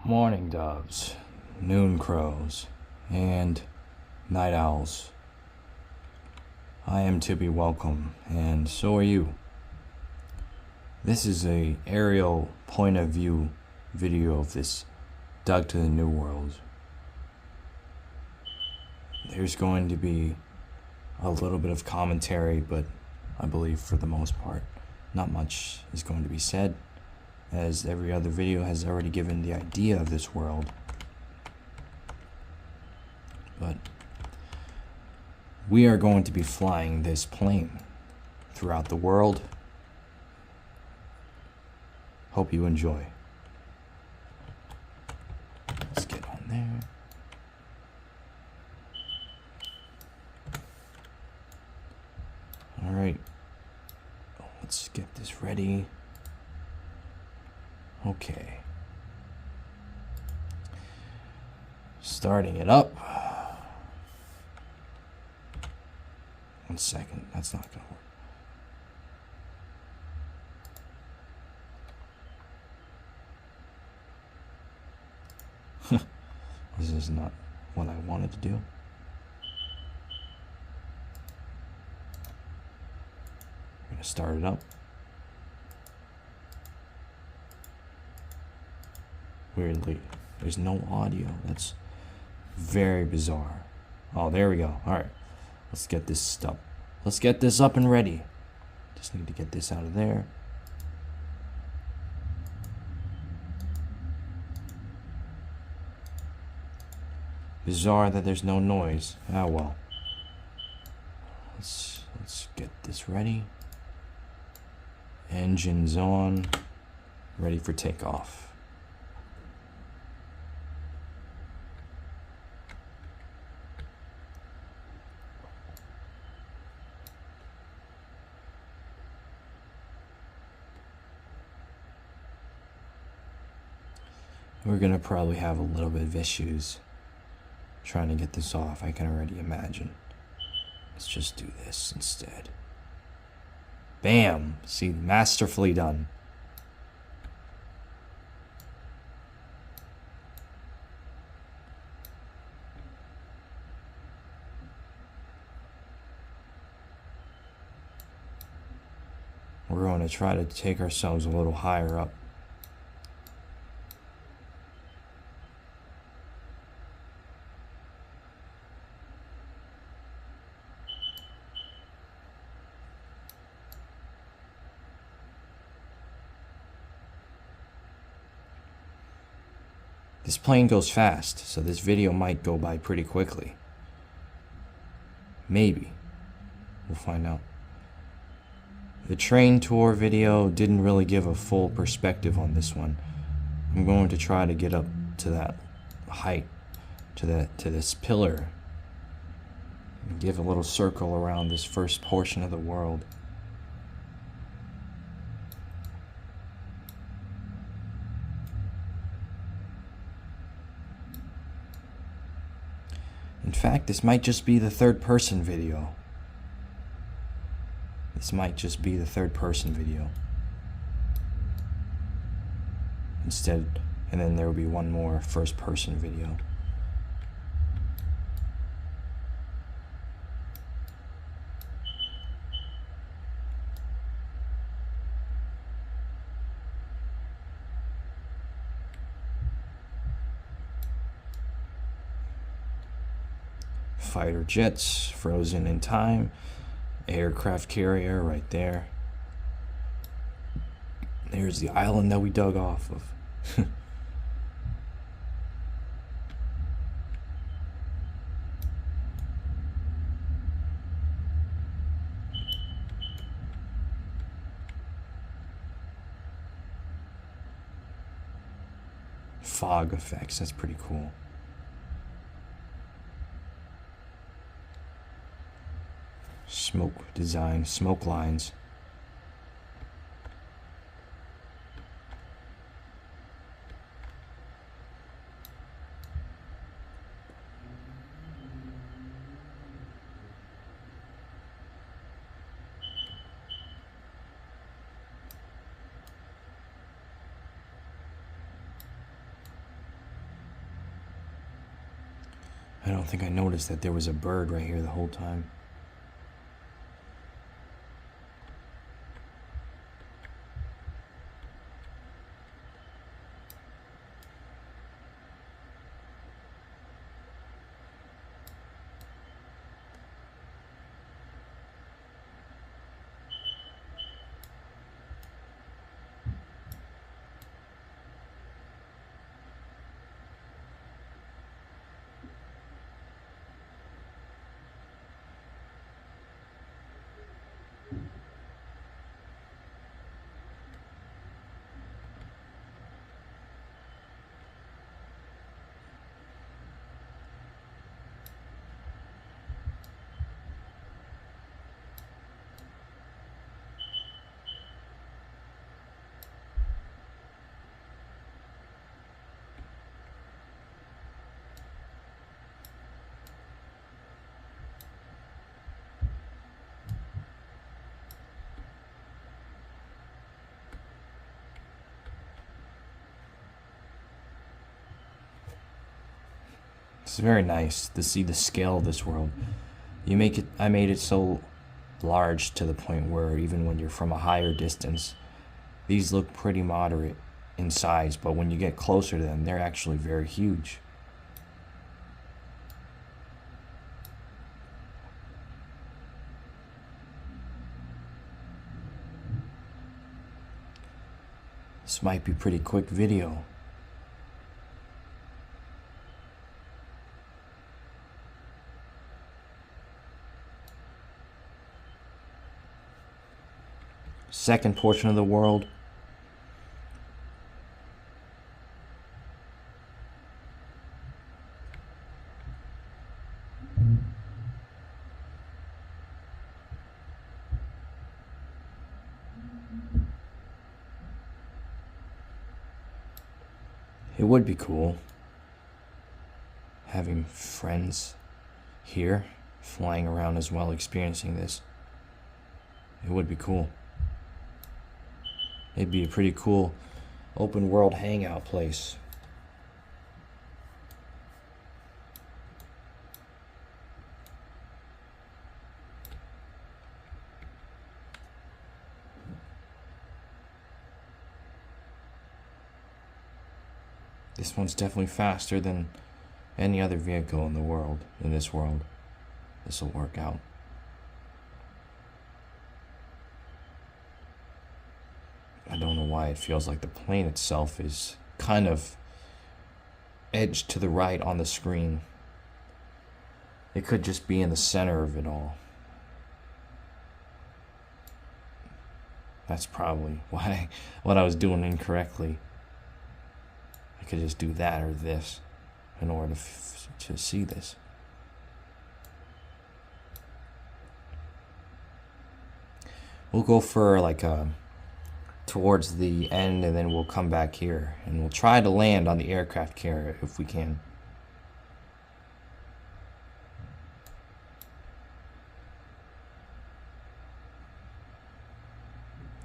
Morning doves, noon crows, and night owls. I am to be welcome, and so are you. This is a aerial point of view video of this Dug to the New World. There's going to be a little bit of commentary, but I believe for the most part, not much is going to be said, as every other video has already given the idea of this world. But we are going to be flying this plane throughout the world. Hope you enjoy. Let's get on there. All right, let's get this ready. Okay. Starting it up. 1 second, that's not gonna work. This is not what I wanted to do. I'm gonna start it up. Weirdly, there's no audio. That's very bizarre. Oh, there we go. All right, let's get this stuff. Let's get this up and ready. Just need to get this out of there. Bizarre that there's no noise. Ah, well. Let's get this ready. Engines on. Ready for takeoff. We're gonna probably have a little bit of issues trying to get this off, I can already imagine. Let's just do this instead. Bam! See, masterfully done. We're going to try to take ourselves a little higher up. This plane goes fast, so this video might go by pretty quickly. Maybe. We'll find out. The train tour video didn't really give a full perspective on this one. I'm going to try to get up to that height, to this pillar, and give a little circle around this first portion of the world. In fact, this might just be the third person video. This might just be the third person video. Instead, and then there will be one more first person video. Fighter jets frozen in time. Aircraft carrier right there. There's the island that we dug off of. Fog effects, that's pretty cool. Smoke design, smoke lines. I don't think I noticed that there was a bird right here the whole time. It's very nice to see the scale of this world. I made it so large to the point where even when you're from a higher distance, these look pretty moderate in size, but when you get closer to them, they're actually very huge. This might be a pretty quick video. Second portion of the world. It would be cool having friends here flying around as well, experiencing this. It would be cool. It'd be a pretty cool open world hangout place. This one's definitely faster than any other vehicle in the world, in this world. This will work out. I don't know why it feels like the plane itself is kind of edged to the right on the screen. It could just be in the center of it all. That's probably why what I was doing incorrectly. I could just do that or this in order to see this. We'll go for like towards the end, and then we'll come back here and we'll try to land on the aircraft carrier if we can.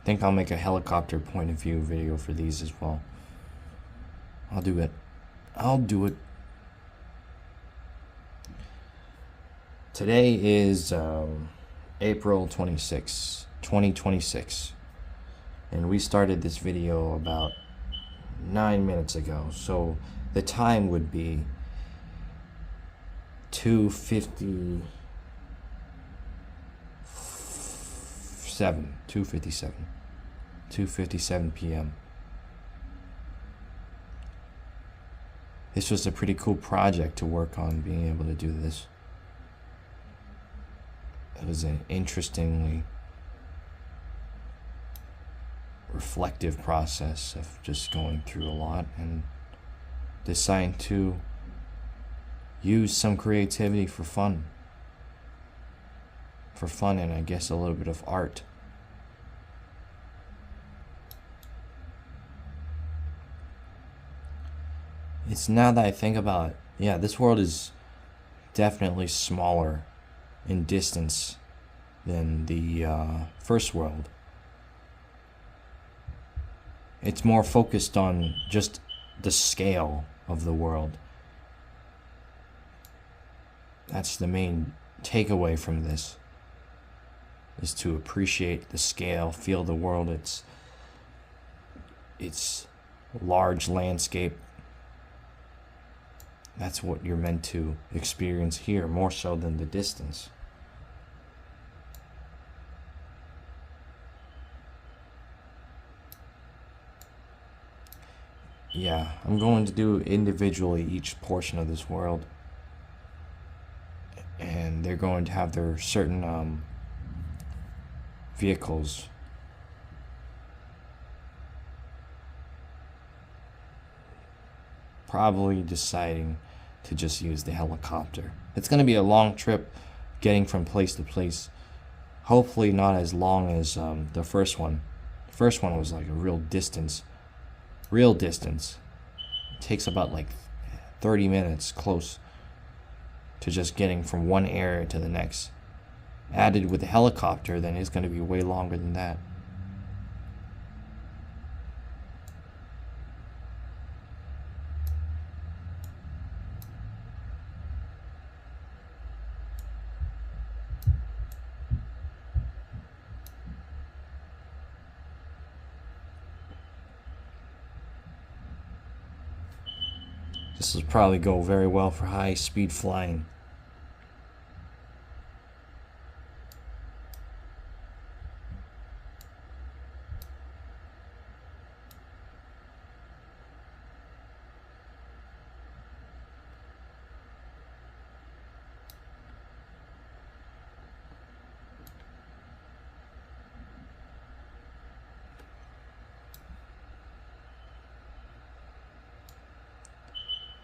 I think I'll make a helicopter point of view video for these as well. I'll do it. Today is April 26, 2026. And we started this video about 9 minutes ago. So the time would be 2:57 p.m. This was a pretty cool project to work on, being able to do this. It was an interestingly reflective process of just going through a lot and deciding to use some creativity for fun. And I guess a little bit of art. It's now that I think about it, yeah, this world is definitely smaller in distance than the first world. It's more focused on just the scale of the world. That's the main takeaway from this, is to appreciate the scale, feel the world, its large landscape. That's what you're meant to experience here, more so than the distance. Yeah, I'm going to do individually each portion of this world. And they're going to have their certain vehicles. Probably deciding to just use the helicopter. It's going to be a long trip getting from place to place. Hopefully not as long as the first one. The first one was like a real distance. It takes about like 30 minutes close to just getting from one area to the next. Added with the helicopter, then it's going to be way longer than that. This will probably go very well for high-speed flying.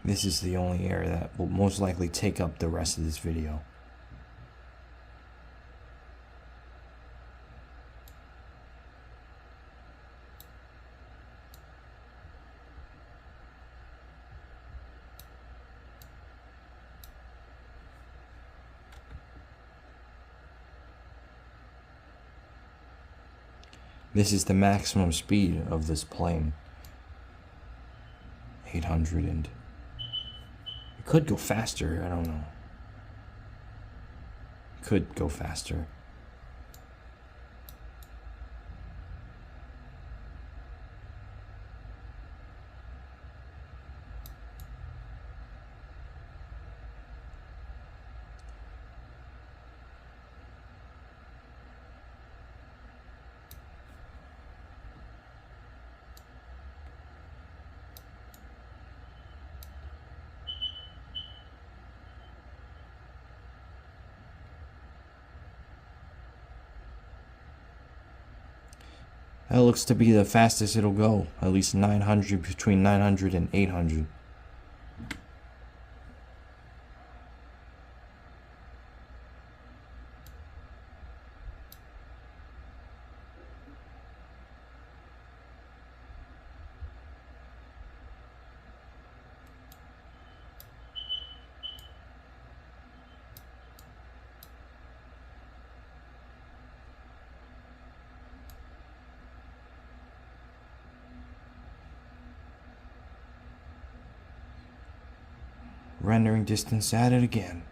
This is the only area that will most likely take up the rest of this video. This is the maximum speed of this plane. 800, and it could go faster, I don't know. Could go faster. That looks to be the fastest it'll go. At least 900, between 900 and 800. Rendering distance added again.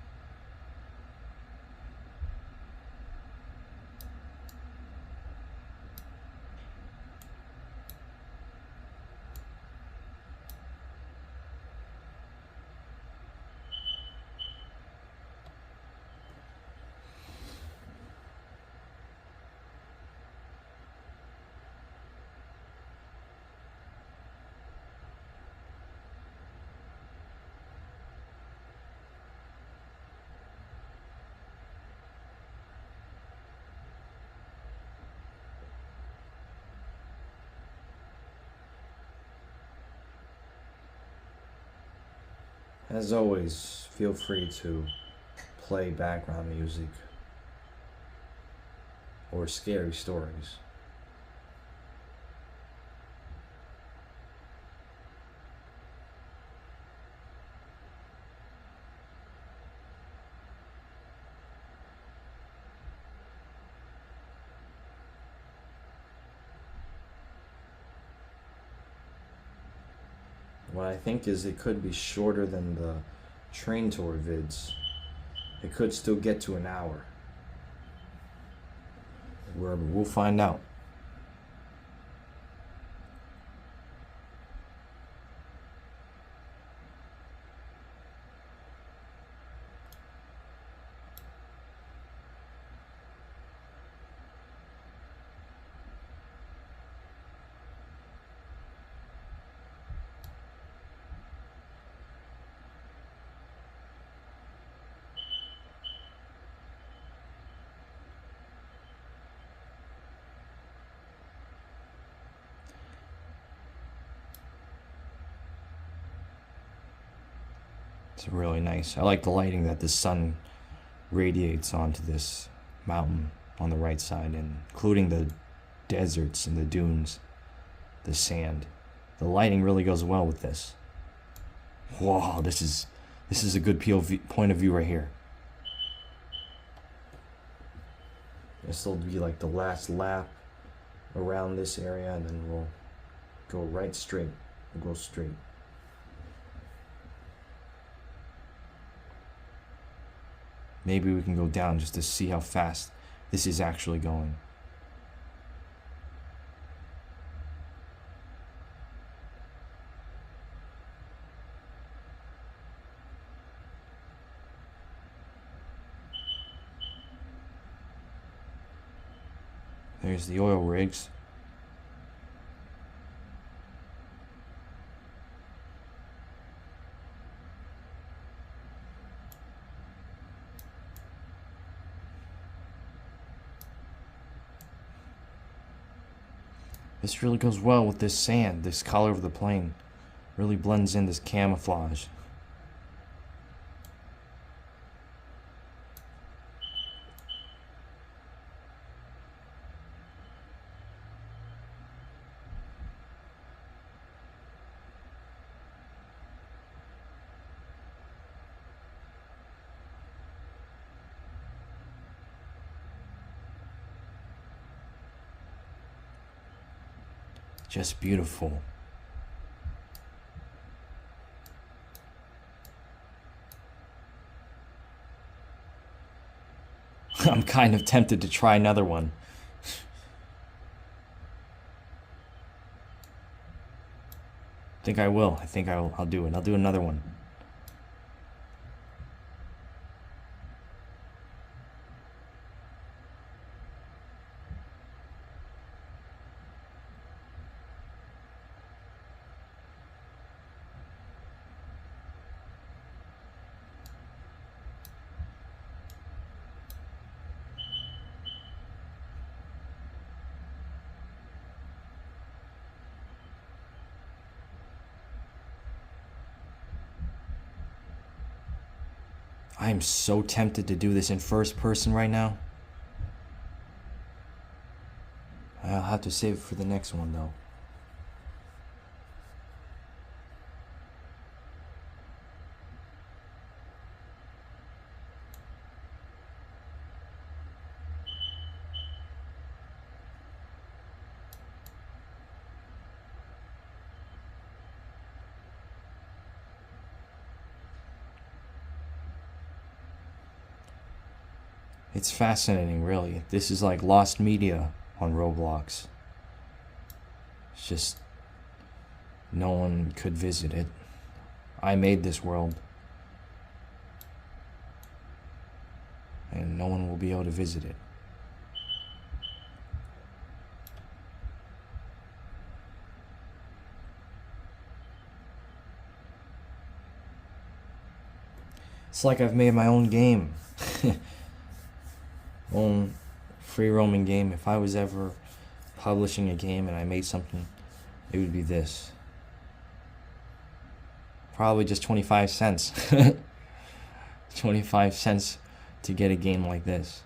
As always, feel free to play background music or scary stories. What I think is it could be shorter than the train tour vids, It could still get to an hour. We'll find out. It's really nice. I like the lighting that the sun radiates onto this mountain on the right side, and including the deserts and the dunes, the sand. The lighting really goes well with this. Whoa, this is a good POV point of view right here. This will be like the last lap around this area, and then we'll go right straight. We'll go straight. Maybe we can go down just to see how fast this is actually going. There's the oil rigs. This really goes well with this sand, this color of the plane. Really blends in this camouflage. Just beautiful. I'm kind of tempted to try another one. I think I will. I think I'll do it. I'll do another one. I am so tempted to do this in first person right now. I'll have to save it for the next one though. It's fascinating, really. This is like lost media on Roblox. It's just no one could visit it. I made this world, and no one will be able to visit it. It's like I've made my own game. Own free roaming game. If I was ever publishing a game and I made something, it would be this. Probably just 25 cents. 25 cents to get a game like this.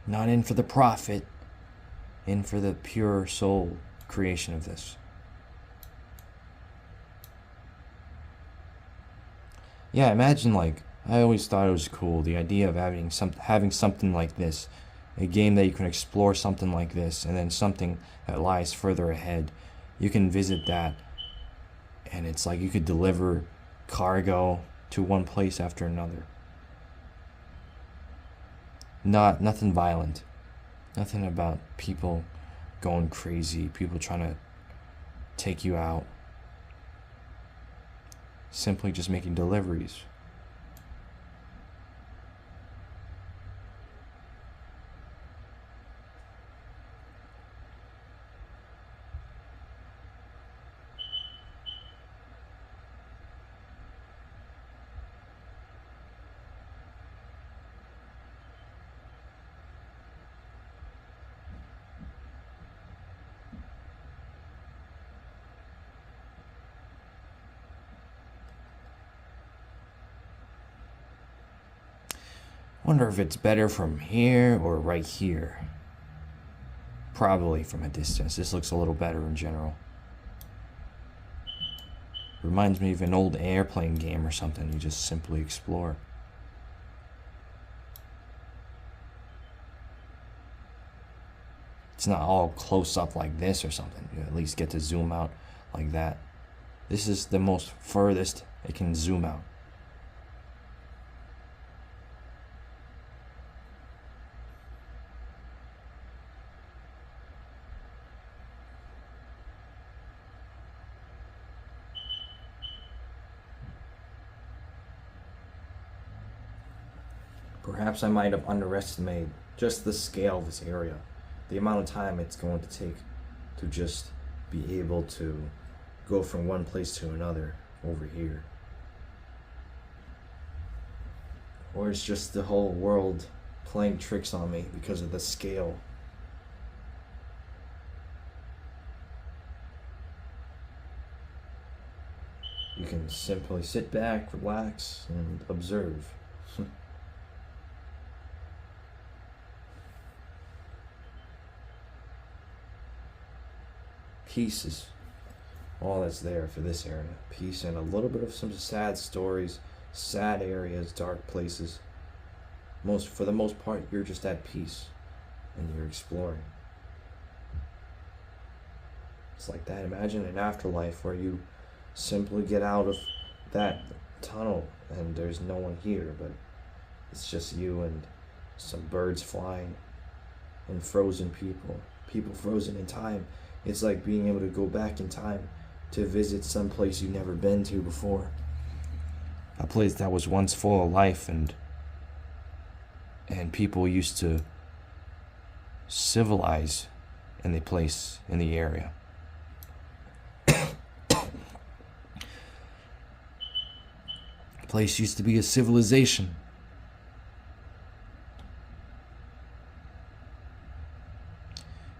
Not in for the profit, in for the pure soul creation of this. Yeah, imagine, like, I always thought it was cool, the idea of having something like this a game that you can explore something like this, and then something that lies further ahead, you can visit that, and it's like you could deliver cargo to one place after another. Nothing violent, nothing about people going crazy, people trying to take you out. Simply just making deliveries. Wonder if it's better from here or right here. Probably from a distance. This looks a little better in general. Reminds me of an old airplane game or something. You just simply explore. It's not all close up like this or something. You at least get to zoom out like that. This is the most furthest it can zoom out. Perhaps I might have underestimated just the scale of this area, the amount of time it's going to take to just be able to go from one place to another over here. Or it's just the whole world playing tricks on me because of the scale. You can simply sit back, relax, and observe. Peace is all that's there for this area. Peace and a little bit of some sad stories, sad areas, dark places. For the most part, you're just at peace and you're exploring. It's like that. Imagine an afterlife where you simply get out of that tunnel and there's no one here, but it's just you and some birds flying and frozen people frozen in time. It's like being able to go back in time to visit some place you've never been to before. A place that was once full of life and people used to civilize in the place, in the area. The place used to be a civilization.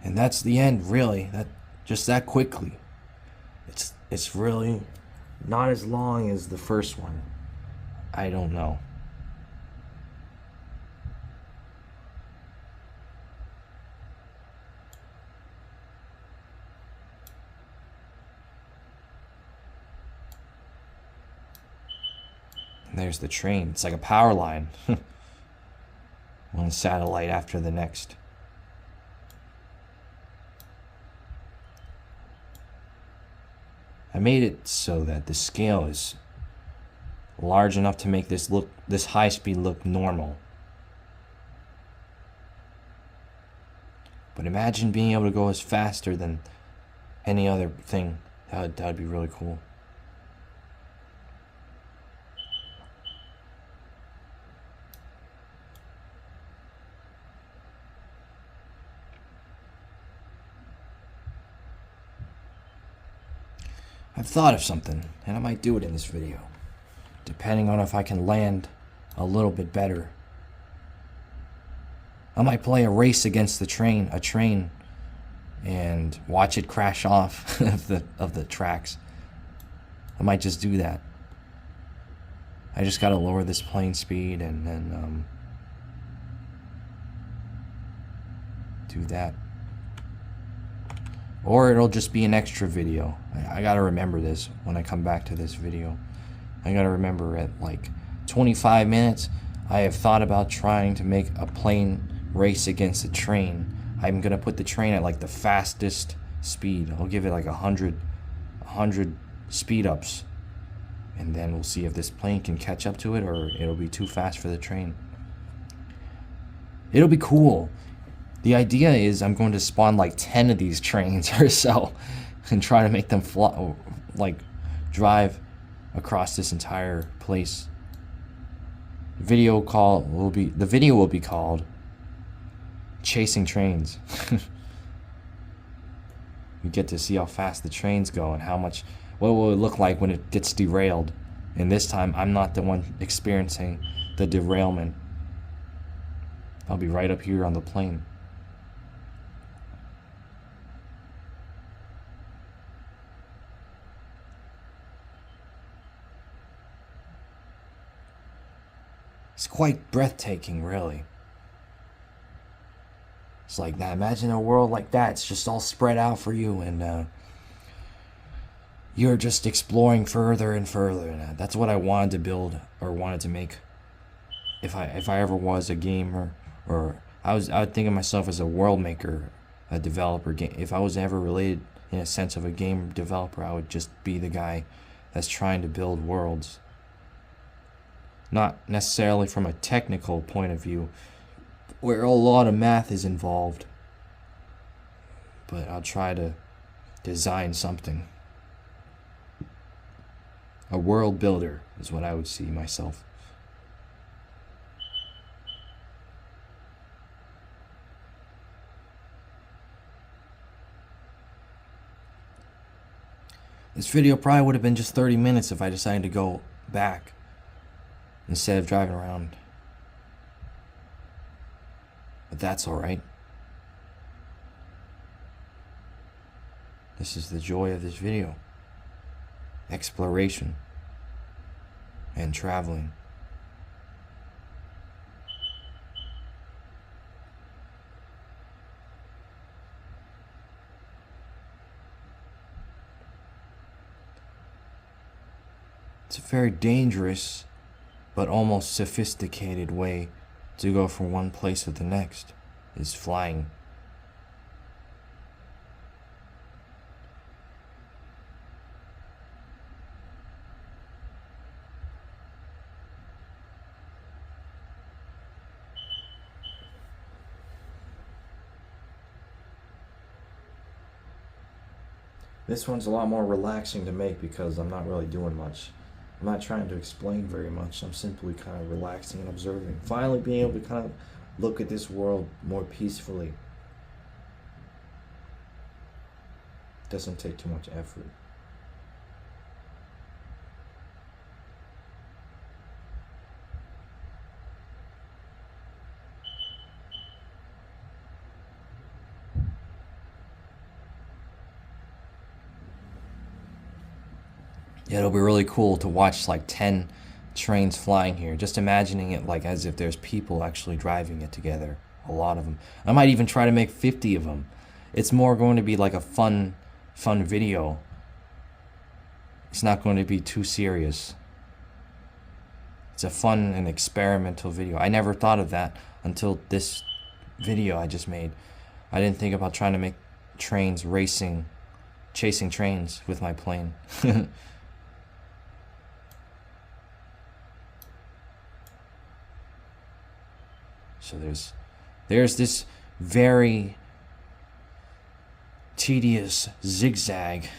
And that's the end, really. Just that quickly. It's really not as long as the first one. I don't know. And there's the train. It's like a power line. One satellite after the next. I made it so that the scale is large enough to make this high speed look normal. But imagine being able to go as faster than any other thing. That would be really cool. I've thought of something, and I might do it in this video, depending on if I can land a little bit better. I might play a race against a train, and watch it crash off of the tracks. I might just do that. I just gotta lower this plane speed and then do that. Or it'll just be an extra video. I gotta remember this when I come back to this video. I gotta remember at like 25 minutes, I have thought about trying to make a plane race against the train. I'm gonna put the train at like the fastest speed. I'll give it like 100 speed ups, and then we'll see if this plane can catch up to it or it'll be too fast for the train. It'll be cool. The idea is I'm going to spawn like 10 of these trains or so and try to make them fly, like drive across this entire place. The video will be called Chasing Trains. You get to see how fast the trains go and what will it look like when it gets derailed. And this time I'm not the one experiencing the derailment. I'll be right up here on the plane. It's quite breathtaking, really. It's like, now imagine a world like that. It's just all spread out for you, and you're just exploring further and further. And that's what I wanted to build, or wanted to make. If I ever was a gamer, or I would think of myself as a world maker, a developer. If I was ever related in a sense of a game developer, I would just be the guy that's trying to build worlds. Not necessarily from a technical point of view, where a lot of math is involved, but I'll try to design something. A world builder is what I would see myself. This video probably would have been just 30 minutes if I decided to go back instead of driving around. But that's alright. This is the joy of this video. Exploration and traveling. It's a very dangerous but almost sophisticated way to go from one place to the next, is flying. This one's a lot more relaxing to make because I'm not really doing much. I'm not trying to explain very much. I'm simply kind of relaxing and observing. Finally being able to kind of look at this world more peacefully. Doesn't take too much effort. Yeah, it'll be really cool to watch like 10 trains flying here. Just imagining it like as if there's people actually driving it together. A lot of them. I might even try to make 50 of them. It's more going to be like a fun video. It's not going to be too serious. It's a fun and experimental video. I never thought of that until this video I just made. I didn't think about trying to make trains chasing trains with my plane. So there's this very tedious zigzag.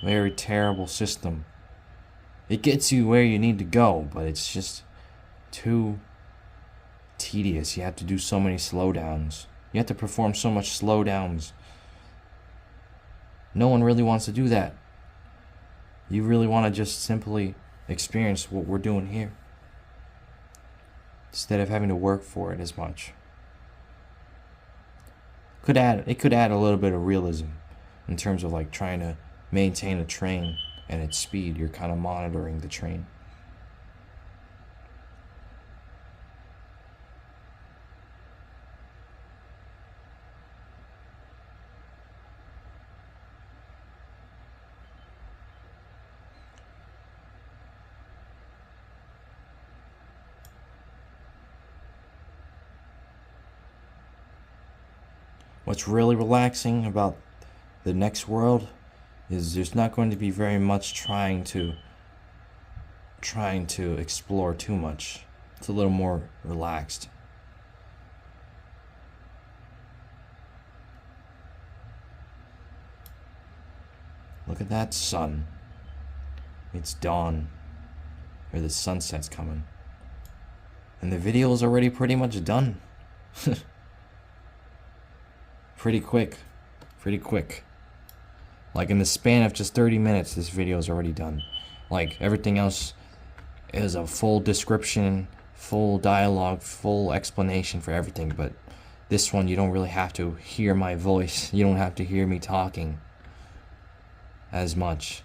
Very terrible system. It gets you where you need to go, but it's just too tedious. You have to do so many slowdowns. You have to perform so much slowdowns. No one really wants to do that. You really want to just simply experience what we're doing here, instead of having to work for it as much. It could add a little bit of realism in terms of like trying to maintain a train and its speed. You're kind of monitoring the train. What's really relaxing about the next world is there's not going to be very much trying to explore too much. It's a little more relaxed. Look at that sun. It's dawn, or the sunset's coming. And the video is already pretty much done. Pretty quick. Like in the span of just 30 minutes, this video is already done. Like everything else is a full description, full dialogue, full explanation for everything. But this one, you don't really have to hear my voice. You don't have to hear me talking as much.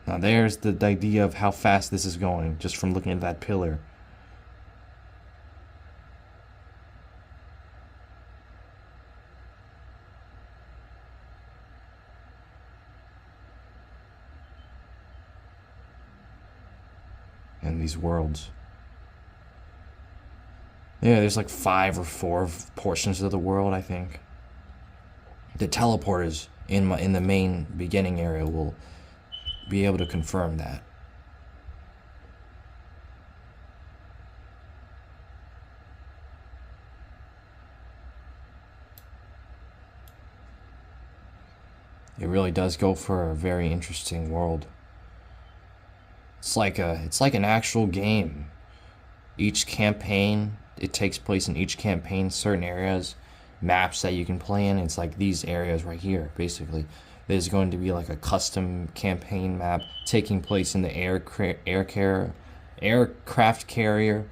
Now there's the idea of how fast this is going, just from looking at that pillar. And these worlds. Yeah, there's like 5 or 4 portions of the world, I think. The teleporters in the main beginning area will be able to confirm that. It really does go for a very interesting world. It's like an actual game. Each campaign, it takes place in each campaign, certain areas, maps that you can play in. It's like these areas right here, basically. There's going to be like a custom campaign map taking place in the aircraft carrier.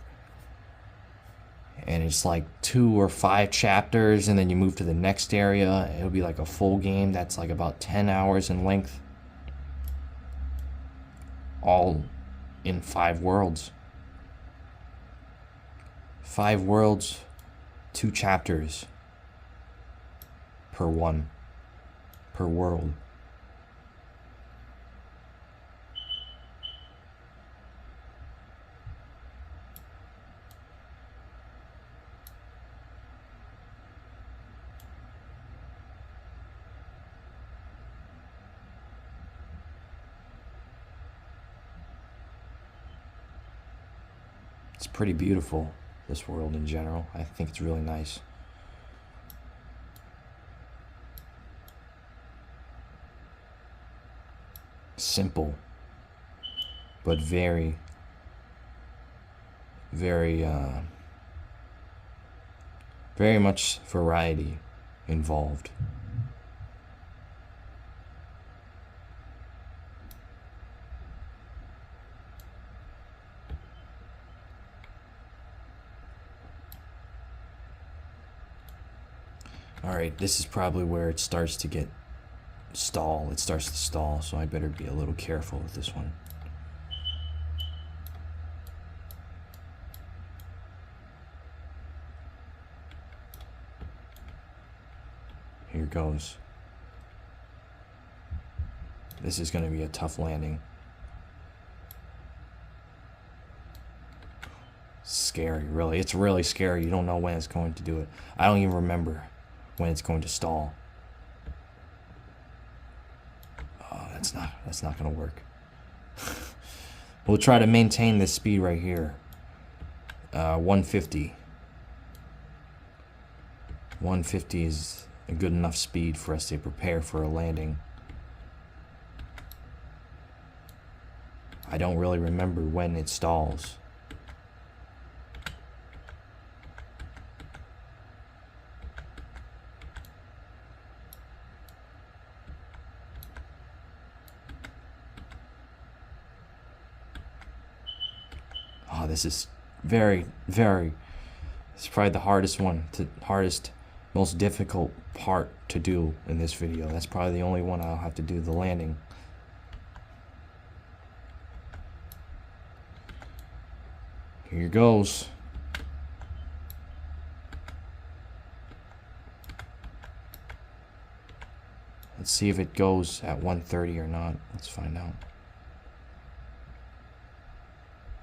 And it's like 2 or 5 chapters, and then you move to the next area. It'll be like a full game that's like about 10 hours in length. All in 5 worlds. 5 worlds, 2 chapters per world. It's pretty beautiful, this world in general. I think it's really nice. Simple, but very much variety involved. Alright, this is probably where it starts to get It starts to stall, so I better be a little careful with this one. Here goes. This is going to be a tough landing. Scary, really. It's really scary. You don't know when it's going to do it. I don't even remember when it's going to stall. Oh, that's not going to work. We'll try to maintain this speed right here. 150. 150 is a good enough speed for us to prepare for a landing. I don't really remember when it stalls. Oh, this is very, it's probably the hardest, most difficult part to do in this video. That's probably the only one I'll have to do, the landing. Here goes. Let's see if it goes at 1:30 or not. Let's find out.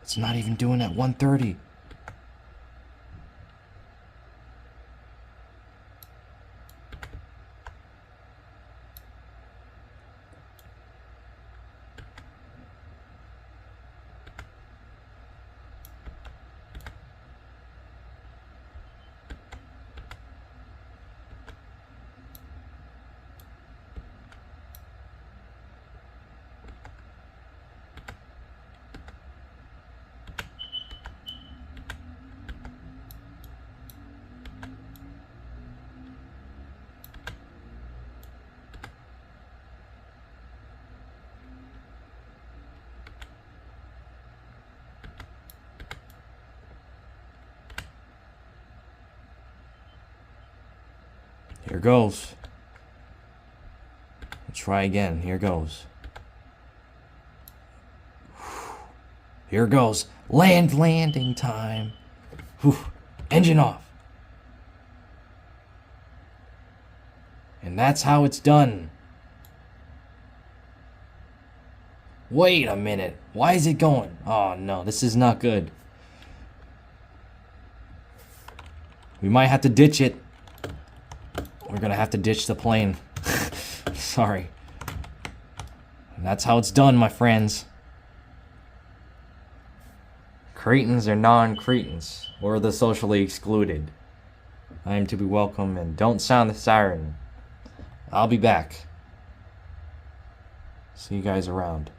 It's not even doing at 1:30. Here goes. Let's try again. Here goes. Here goes. Landing time. Whew. Engine off. And that's how it's done. Wait a minute. Why is it going? Oh no, this is not good. We might have to ditch it. We're gonna have to ditch the plane. Sorry. And that's how it's done, my friends. Cretans are non-Cretans, or the socially excluded. I am to be welcome, and don't sound the siren. I'll be back. See you guys around.